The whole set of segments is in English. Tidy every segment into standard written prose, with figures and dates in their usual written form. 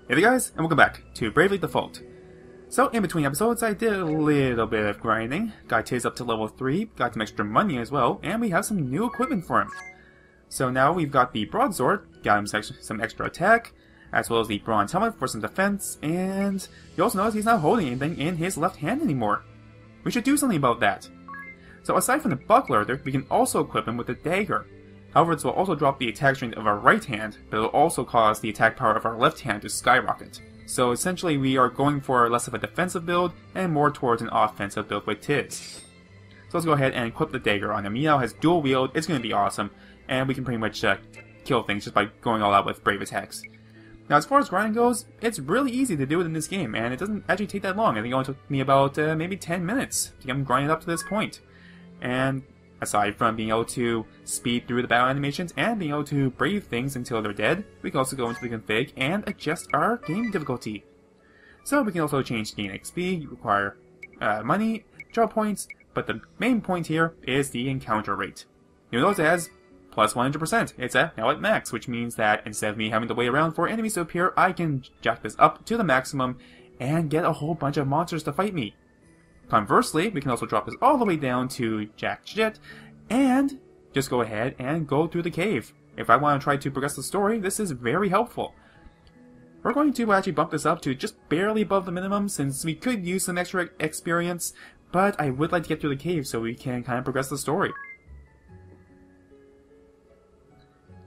Hey there guys, and welcome back to Bravely Default. So, in between episodes, I did a little bit of grinding, got Tiz up to level 3, got some extra money as well, and we have some new equipment for him. So now we've got the broadsword, got him some extra attack, as well as the bronze helmet for some defense, and you also notice he's not holding anything in his left hand anymore. We should do something about that. So aside from the buckler, we can also equip him with the dagger. However, this will also drop the attack strength of our right hand, but it will also cause the attack power of our left hand to skyrocket. So essentially we are going for less of a defensive build and more towards an offensive build with Tiz. So let's go ahead and equip the dagger on him. He now has dual wield, it's going to be awesome, and we can pretty much kill things just by going all out with brave attacks. Now as far as grinding goes, it's really easy to do it in this game, and it doesn't actually take that long. I think it only took me about maybe 10 minutes to get him grinded up to this point. And aside from being able to speed through the battle animations and being able to brave things until they're dead, we can also go into the config and adjust our game difficulty. So we can also change gain XP, you require money, draw points, but the main point here is the encounter rate. You'll notice it has plus 100%. It's now at max, which means that instead of me having to wait around for enemies to appear, I can jack this up to the maximum and get a whole bunch of monsters to fight me. Conversely, we can also drop this all the way down to jack shit, and just go ahead and go through the cave. If I want to try to progress the story, this is very helpful. We're going to actually bump this up to just barely above the minimum, since we could use some extra experience, but I would like to get through the cave so we can kind of progress the story.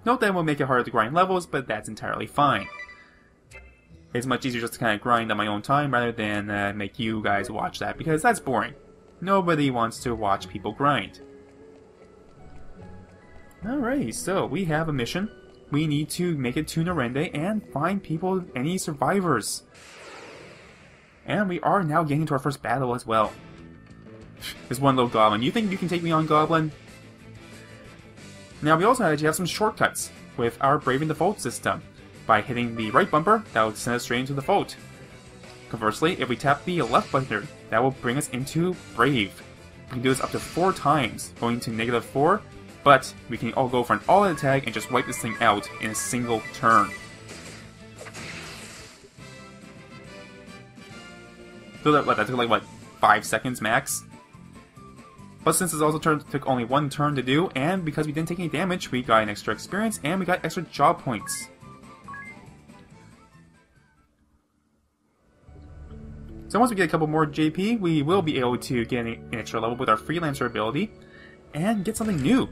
Note that it will make it harder to grind levels, but that's entirely fine. It's much easier just to kind of grind on my own time rather than make you guys watch that, because that's boring. Nobody wants to watch people grind. Alrighty, so we have a mission. We need to make it to Norende and find people, any survivors. And we are now getting into our first battle as well. There's one little goblin. You think you can take me on, goblin? Now we also actually have some shortcuts with our Bravely Default system. By hitting the right bumper, that will send us straight into the default. Conversely, if we tap the left button, that will bring us into Brave. We can do this up to 4 times, going to -4, but we can all go for an all-out attack and just wipe this thing out in a single turn. So that took like 5 seconds max? But since this also took only 1 turn to do, and because we didn't take any damage, we got an extra experience and we got extra job points. So once we get a couple more JP, we will be able to get an extra level with our Freelancer ability, and get something new.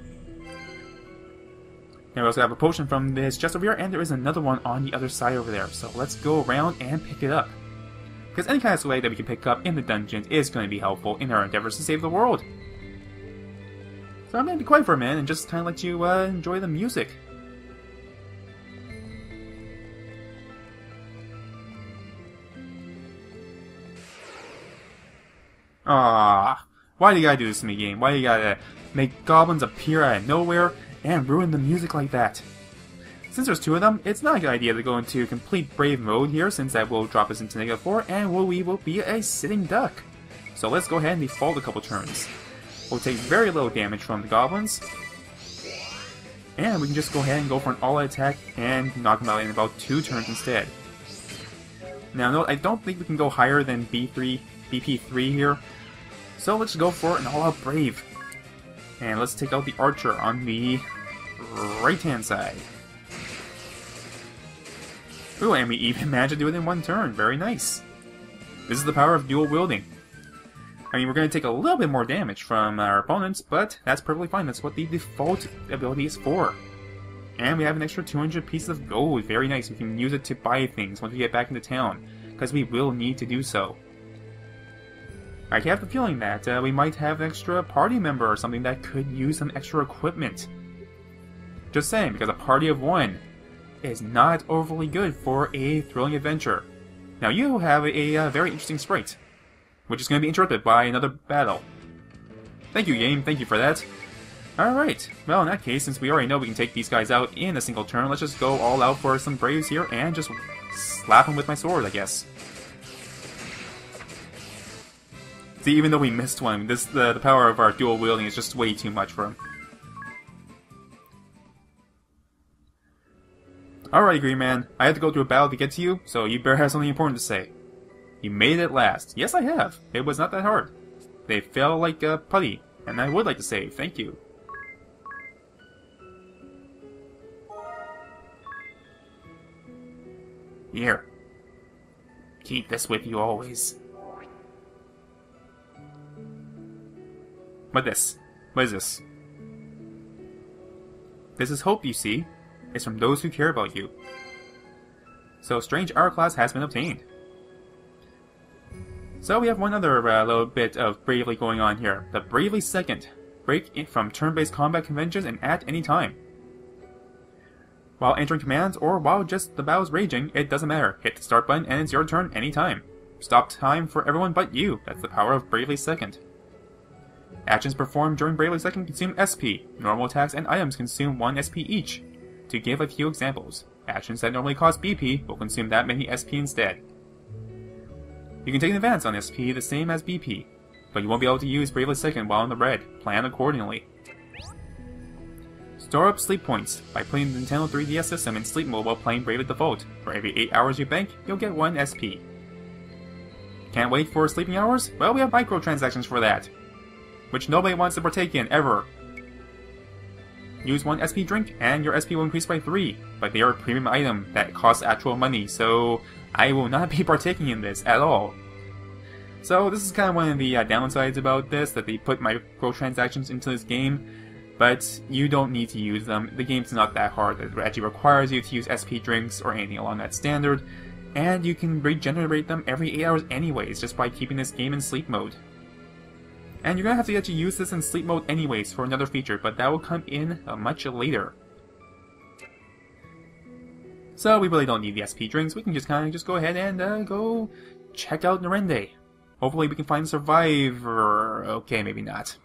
And we also have a potion from this chest over here, and there is another one on the other side over there. So let's go around and pick it up. Because any kind of swag that we can pick up in the dungeon is going to be helpful in our endeavors to save the world. So I'm going to be quiet for a minute and just kind of let you enjoy the music. Ah, why do you gotta do this to me, game? Why do you gotta make goblins appear out of nowhere and ruin the music like that? Since there's 2 of them, it's not a good idea to go into complete brave mode here, since that will drop us into -4, and we will be a sitting duck. So let's go ahead and default a couple turns. We'll take very little damage from the goblins, and we can just go ahead and go for an all-out attack and knock them out in about 2 turns instead. Now note, I don't think we can go higher than BP3 here. So let's go for an all-out brave. And let's take out the archer on the right-hand side. Ooh, and we even managed to do it in 1 turn. Very nice. This is the power of dual wielding. I mean, we're going to take a little bit more damage from our opponents, but that's perfectly fine. That's what the default ability is for. And we have an extra 200 pieces of gold. Very nice. We can use it to buy things once we get back into town, because we will need to do so. I have the feeling that we might have an extra party member or something that could use some extra equipment. Just saying, because a party of 1 is not overly good for a thrilling adventure. Now you have a very interesting sprite, which is going to be interrupted by another battle. Thank you, game. Thank you for that. Alright, well in that case, since we already know we can take these guys out in a single turn, let's just go all out for some braves here and just slap them with my sword, I guess. See, even though we missed one, the power of our dual wielding is just way too much for him. Alright, Green Man. I had to go through a battle to get to you, so you better have something important to say. You made it at last. Yes, I have. It was not that hard. They fell like a putty, and I would like to say thank you. Here. Keep this with you always. What this? What is this? This is hope, you see. It's from those who care about you. So, strange hourglass has been obtained. So we have one other little bit of Bravely going on here. The Bravely Second. Break from turn-based combat conventions and at any time. While entering commands or while just the battle's raging, it doesn't matter. Hit the start button and it's your turn anytime. Stop time for everyone but you. That's the power of Bravely Second. Actions performed during Bravely Second consume SP. Normal attacks and items consume 1 SP each. To give a few examples, actions that normally cost BP will consume that many SP instead. You can take an advance on SP the same as BP, but you won't be able to use Bravely Second while in the red. Plan accordingly. Store up sleep points by putting the Nintendo 3DS system in sleep mode while playing Bravely Default. For every 8 hours you bank, you'll get 1 SP. Can't wait for sleeping hours? Well, we have microtransactions for that, which nobody wants to partake in, ever. Use 1 SP drink, and your SP will increase by 3, but they are a premium item that costs actual money, so I will not be partaking in this at all. So this is kind of one of the downsides about this, that they put microtransactions into this game, but you don't need to use them. The game's not that hard. It actually requires you to use SP drinks or anything along that standard, and you can regenerate them every 8 hours anyways, just by keeping this game in sleep mode. And you're going to have to actually use this in sleep mode anyways for another feature, but that will come in much later. So we really don't need the SP drinks, we can just kind of just go ahead and go check out Norende. Hopefully we can find a survivor. Okay, maybe not.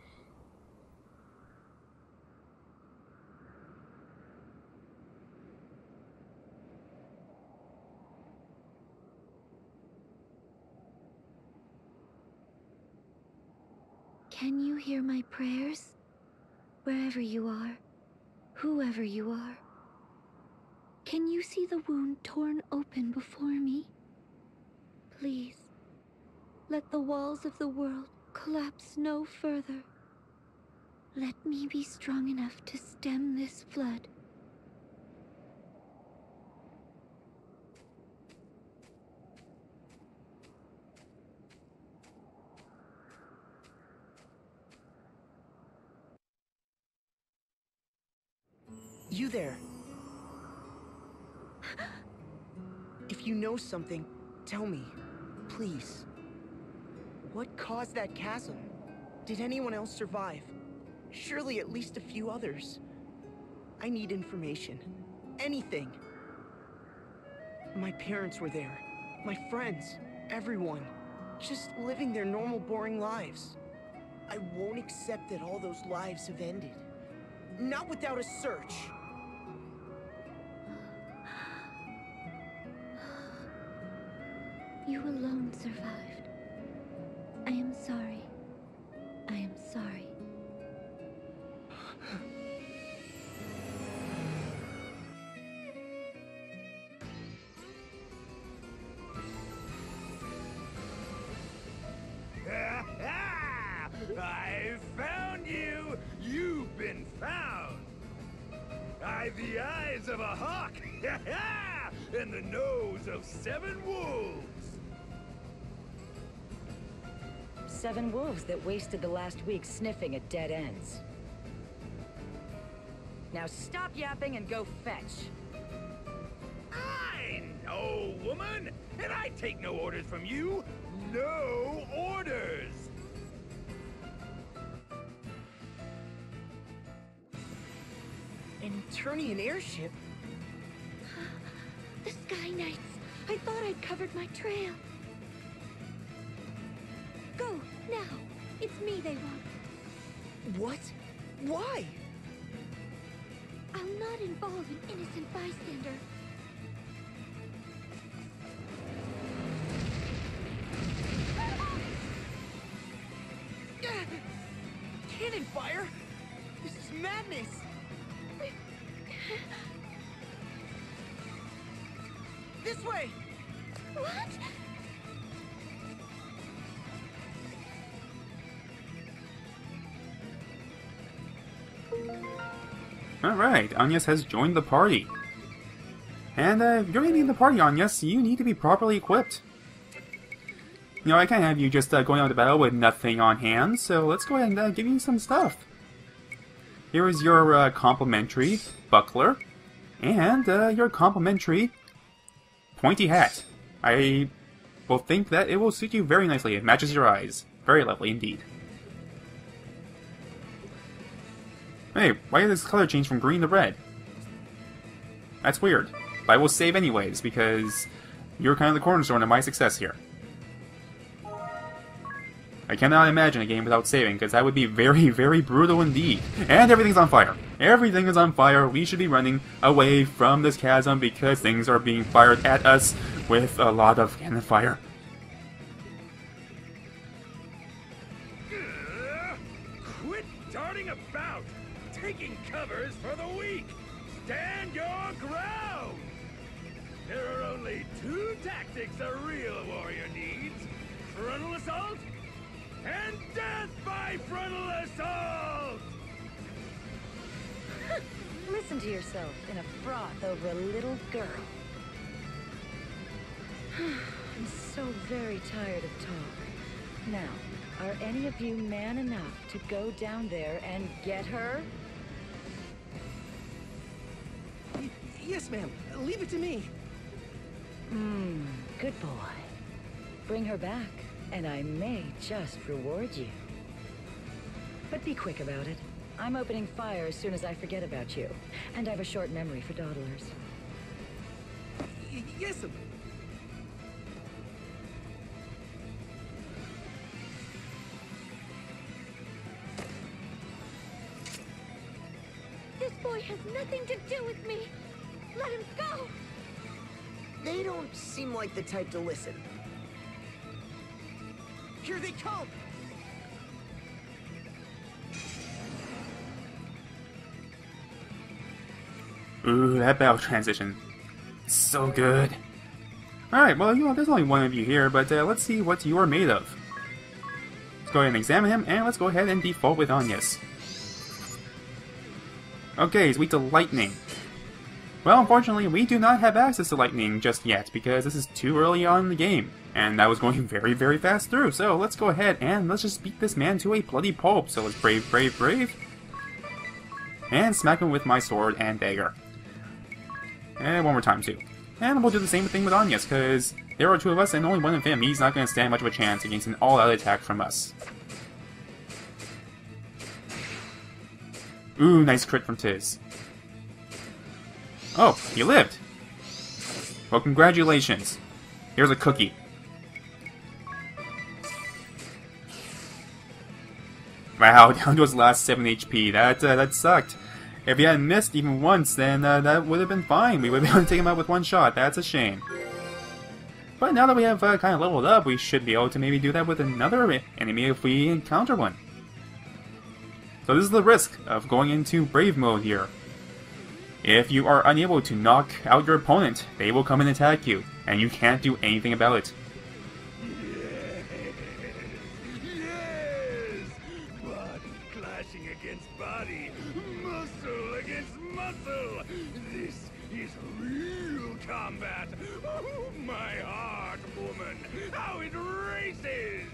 Can you hear my prayers? Wherever you are, whoever you are. Can you see the wound torn open before me? Please, let the walls of the world collapse no further. Let me be strong enough to stem this flood. You there. If you know something, tell me, please. What caused that chasm? Did anyone else survive? Surely at least a few others. I need information. Anything. My parents were there. My friends. Everyone. Just living their normal, boring lives. I won't accept that all those lives have ended. Not without a search. You alone survived. I am sorry. I am sorry. I found you! You've been found! I've the eyes of a hawk! And the nose of 7 wolves! 7 wolves that wasted the last week sniffing at dead ends. Now stop yapping and go fetch. I know, woman! And I take no orders from you! No orders! An Eternian airship? The Sky Knights! I thought I'd covered my trail. Go, now! It's me they want. What? Why? I'll not involve an innocent bystander. Cannon fire? This is madness! This way! What? Alright, Agnès has joined the party. And if you're leading the party, Agnès, you need to be properly equipped. You know, I can't have you just going out to battle with nothing on hand, so let's go ahead and give you some stuff. Here is your complimentary buckler, and your complimentary pointy hat. I will think that it will suit you very nicely. It matches your eyes. Very lovely indeed. Hey, why did this color change from green to red? That's weird. But I will save anyways, because you're kind of the cornerstone of my success here. I cannot imagine a game without saving, because that would be very, very brutal indeed. And everything's on fire. Everything is on fire. We should be running away from this chasm because things are being fired at us with a lot of cannon fire. Quit darting about! Taking covers for the weak! Stand your ground! There are only two tactics a real warrior needs. Frontal assault and death by frontal assault! Listen to yourself in a froth over a little girl. I'm so very tired of talk. Now, are any of you man enough to go down there and get her? Yes, ma'am. Leave it to me. Good boy. Bring her back, and I may just reward you. But be quick about it. I'm opening fire as soon as I forget about you. And I have a short memory for dawdlers. Yes, ma'am. This boy has nothing to do with me. Let him go. They don't seem like the type to listen. Here they come! Ooh, that battle transition. So good. Alright, well, you know, there's only one of you here, but let's see what you are made of. Let's go ahead and examine him, and let's go ahead and default with Agnès. Okay, he's weak to lightning. Well, unfortunately, we do not have access to lightning just yet, because this is too early on in the game. And I was going very, very fast through, so let's go ahead and let's just beat this man to a bloody pulp. So let's brave, brave, brave. And smack him with my sword and dagger. And one more time, too. And we'll do the same thing with Agnès, because there are two of us and only one of him. He's not going to stand much of a chance against an all-out attack from us. Ooh, nice crit from Tiz. Oh, you lived! Well, congratulations. Here's a cookie. Wow, down to his last 7 HP. That sucked. If he hadn't missed even once, then that would have been fine. We would have been able to take him out with one shot. That's a shame. But now that we have kind of leveled up, we should be able to maybe do that with another enemy if we encounter one. So this is the risk of going into Brave mode here. If you are unable to knock out your opponent, they will come and attack you, and you can't do anything about it. Yes! Body clashing against body, muscle against muscle. This is real combat. Oh, my heart, woman, how it races!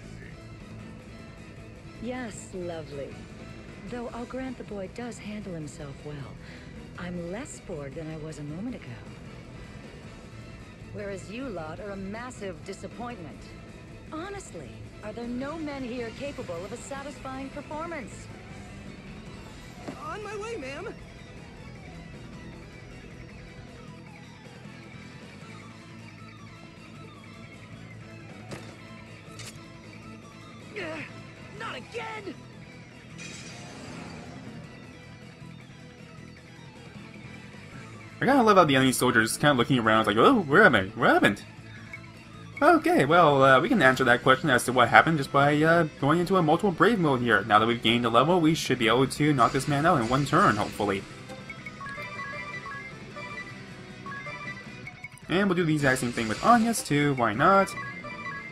Yes, lovely. Though I'll grant the boy does handle himself well. I'm less bored than I was a moment ago. Whereas you lot are a massive disappointment. Honestly, are there no men here capable of a satisfying performance? On my way, ma'am! Not again! I kind of love how the enemy soldiers kind of looking around like, oh, where am I? What happened? Okay, well, we can answer that question as to what happened just by going into a multiple brave mode here. Now that we've gained a level, we should be able to knock this man out in one turn, hopefully. And we'll do the exact same thing with Agnès too, why not?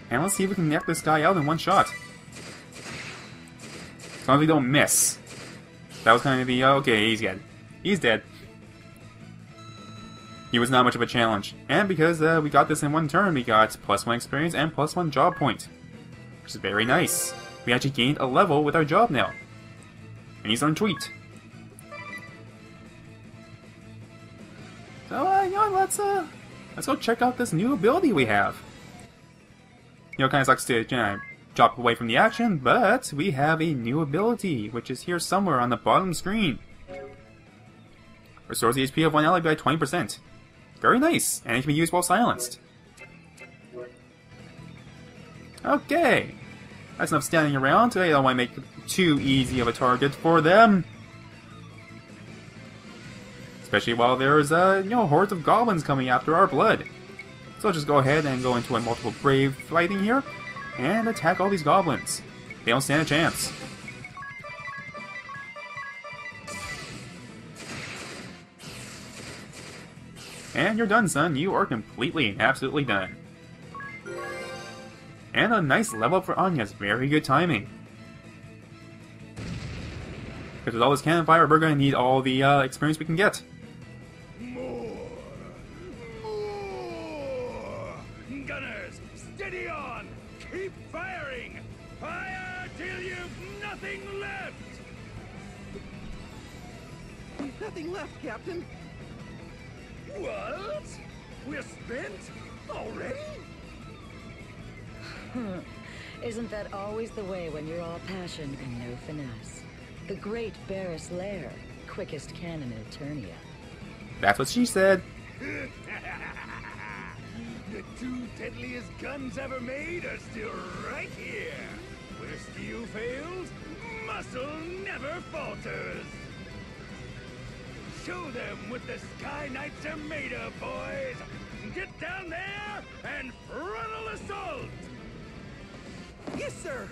And let's see if we can knock this guy out in one shot. As long as we don't miss. That was kind of the, okay, he's dead. He's dead. He was not much of a challenge. And because we got this in one turn, we got +1 experience and +1 job point. Which is very nice. We actually gained a level with our job now. And he's on tweet. So, you know, let's go check out this new ability we have. You know, it kind of sucks to, you know, drop away from the action, but we have a new ability, which is here somewhere on the bottom screen. Restores the HP of one ally by 20%. Very nice, and it can be used while silenced. Okay. That's enough standing around. I don't want to make it too easy of a target for them. Especially while there's, you know, hordes of goblins coming after our blood. So I'll just go ahead and go into a multiple brave fighting here, and attack all these goblins. They don't stand a chance. And you're done, son. You are completely and absolutely done. And a nice level up for Agnès. Very good timing. Because with all this cannon fire, we're going to need all the experience we can get. More! Gunners, steady on! Keep firing! Fire till you've nothing left! We've nothing left, Captain. What? We're spent? Already? Isn't that always the way when you're all passion and no finesse? The great Barris Lair, quickest cannon in Eternia. That's what she said. The two deadliest guns ever made are still right here. Where steel fails, muscle never falters. Show them what the Sky Knights are made of, boys! Get down there and frontal assault! Yes, sir.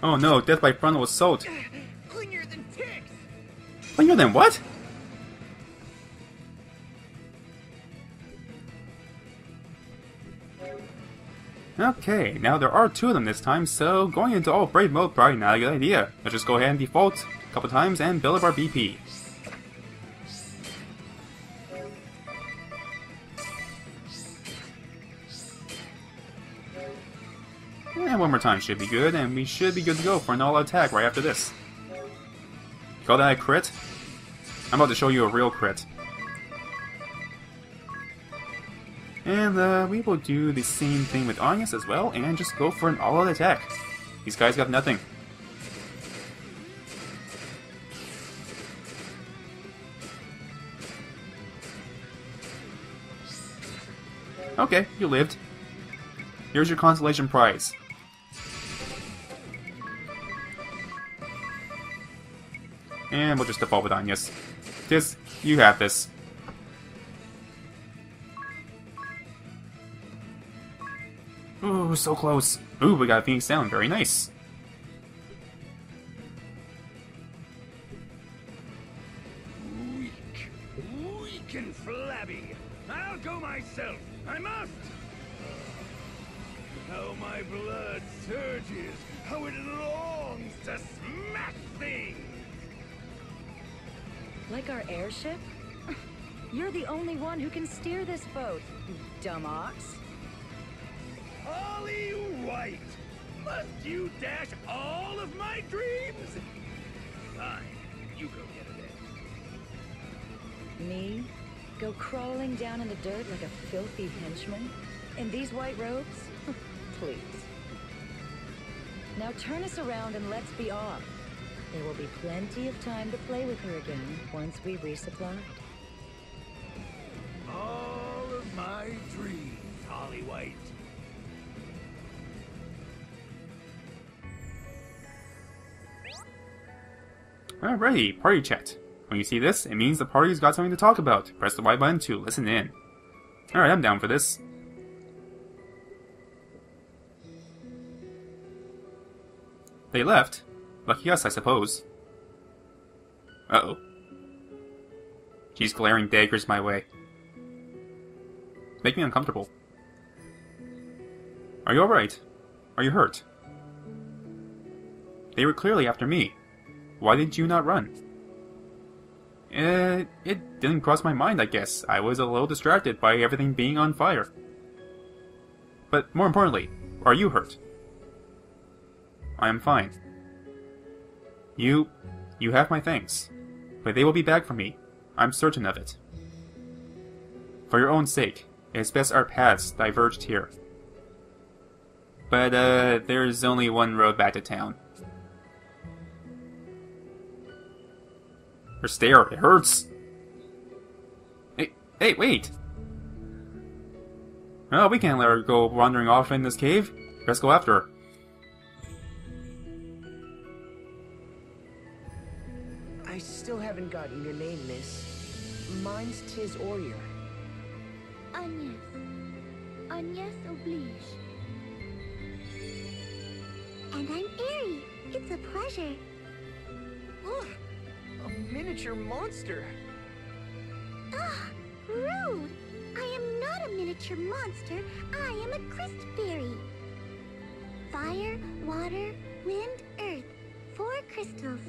Oh no, death by frontal assault. Cleaner than ticks. Cleaner than what? Okay, now there are two of them this time, so going into all brave mode probably not a good idea. Let's just go ahead and default a couple times and build up our BP. And one more time should be good, and we should be good to go for an all-out attack right after this. Call that a crit? I'm about to show you a real crit. And we will do the same thing with Agnès as well, and just go for an all-out attack. These guys got nothing. Okay, you lived. Here's your consolation prize. And we'll just default with Agnès. Tiz, you have this. Ooh, so close. Ooh, we got a Phoenix down. Very nice. Weak and flabby. I'll go myself. I must. How my blood surges. How it longs to smash things. Like our airship? You're the only one who can steer this boat, you dumb ox. Holly White! Must you dash all of my dreams? Fine, you go get it then. Me? Go crawling down in the dirt like a filthy henchman? In these white robes? Please. Now turn us around and let's be off. There will be plenty of time to play with her again once we resupply. All of my dreams, Holly White. Alrighty, party chat. When you see this, it means the party's got something to talk about. Press the Y button to listen in. Alright, I'm down for this. They left. Lucky us, I suppose. Uh-oh. She's glaring daggers my way. Make me uncomfortable. Are you alright? Are you hurt? They were clearly after me. Why did you not run? It didn't cross my mind, I guess. I was a little distracted by everything being on fire. But more importantly, are you hurt? I am fine. You have my thanks. But they will be back for me. I'm certain of it. For your own sake, it is best our paths diverged here. But, there's only one road back to town. Her stare, it hurts! Hey, wait! Well, we can't let her go wandering off in this cave. Let's go after her. I still haven't gotten your name, miss. Mine's Tiz Arrior. Agnès Oblige. And I'm Airy. It's a pleasure. Ugh, a miniature monster. Ah, rude! I am not a miniature monster. I am a Crystal Fairy. Fire, water, wind, earth. 4 crystals.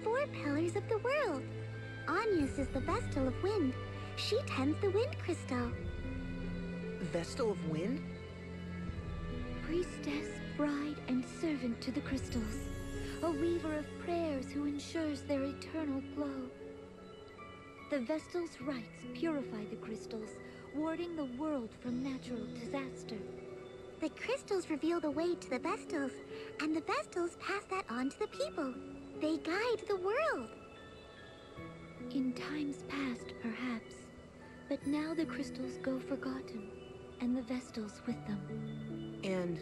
4 pillars of the world. Agnès is the vestal of wind. She tends the wind crystal. Vestal of wind? Priestess, bride, and servant to the crystals. A weaver of prayers who ensures their eternal glow. The vestal's rites purify the crystals, warding the world from natural disaster. The crystals reveal the way to the vestals, and the vestals pass that on to the people. They guide the world. In times past, perhaps, but now the crystals go forgotten, and the vestals with them. And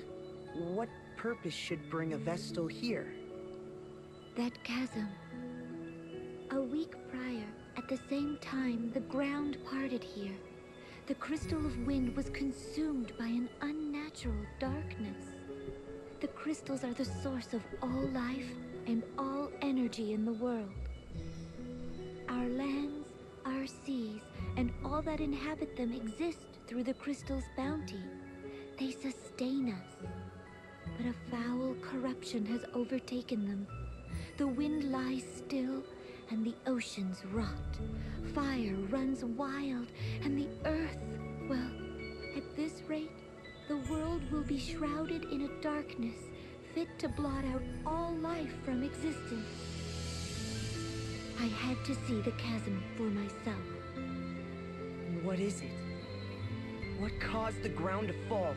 what purpose should bring a vestal here? That chasm. A week prior, at the same time, the ground parted here. The crystal of wind was consumed by an unnatural darkness. The crystals are the source of all life and all energy in the world. Our lands, our seas, and all that inhabit them exist through the crystal's bounty. They sustain us. But a foul corruption has overtaken them. The wind lies still, and the oceans rot. Fire runs wild, and the earth, well, at this rate, the world will be shrouded in a darkness fit to blot out all life from existence. I had to see the chasm for myself. What is it? What caused the ground to fall?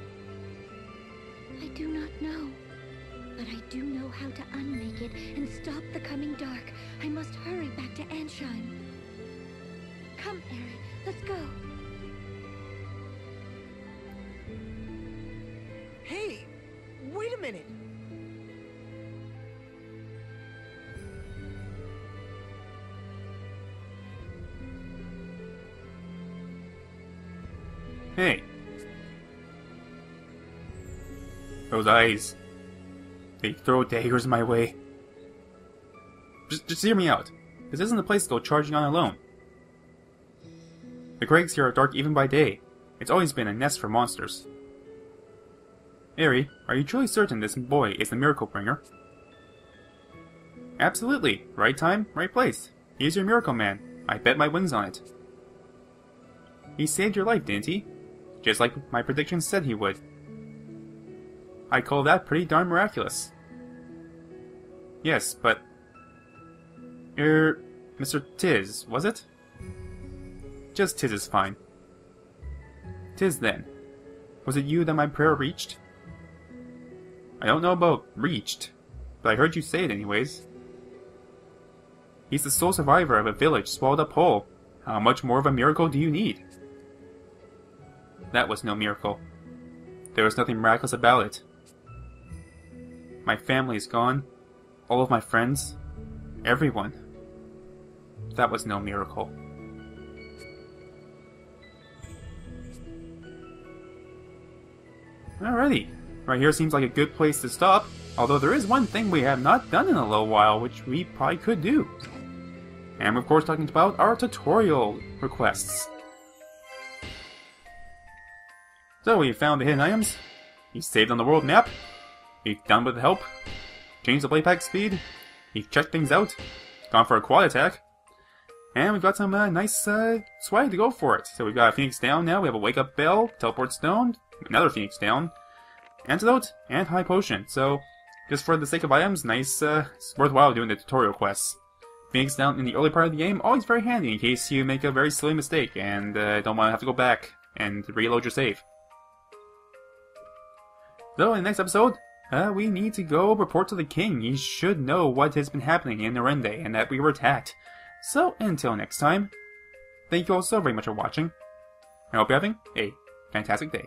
I do not know. But I do know how to unmake it and stop the coming dark. I must hurry back to Ansheim. Come, Airy, let's go. Hey, wait a minute. Hey. Those eyes. They throw daggers my way. Just hear me out. This isn't the place to go charging on alone. The crags here are dark even by day. It's always been a nest for monsters. Airy, are you truly certain this boy is the miracle bringer? Absolutely. Right time, right place. He's your miracle man. I bet my wings on it. He saved your life, didn't he? Just like my predictions said he would. I call that pretty darn miraculous. Yes, but... Mr. Tiz, was it? Just Tiz is fine. Tiz, then. Was it you that my prayer reached? I don't know about reached, but I heard you say it anyways. He's the sole survivor of a village swallowed up whole. How much more of a miracle do you need? That was no miracle. There was nothing miraculous about it. My family is gone. All of my friends. Everyone. That was no miracle. Alrighty. Right here seems like a good place to stop. Although there is one thing we have not done in a little while, which we probably could do. And we're of course talking about our tutorial requests. So we found the hidden items, he saved on the world map, he's done with the help, changed the blade pack speed, he's checked things out, gone for a quad attack, and we've got some nice swag to go for it. So we've got a Phoenix down now, we have a wake up bell, teleport stone, another Phoenix down, antidote, and high potion. So just for the sake of items, nice, it's worthwhile doing the tutorial quests. Phoenix down in the early part of the game, always very handy in case you make a very silly mistake and don't want to have to go back and reload your save. So in the next episode, we need to go report to the king. He should know what has been happening in Norende and that we were attacked. So until next time, thank you all so very much for watching. I hope you're having a fantastic day.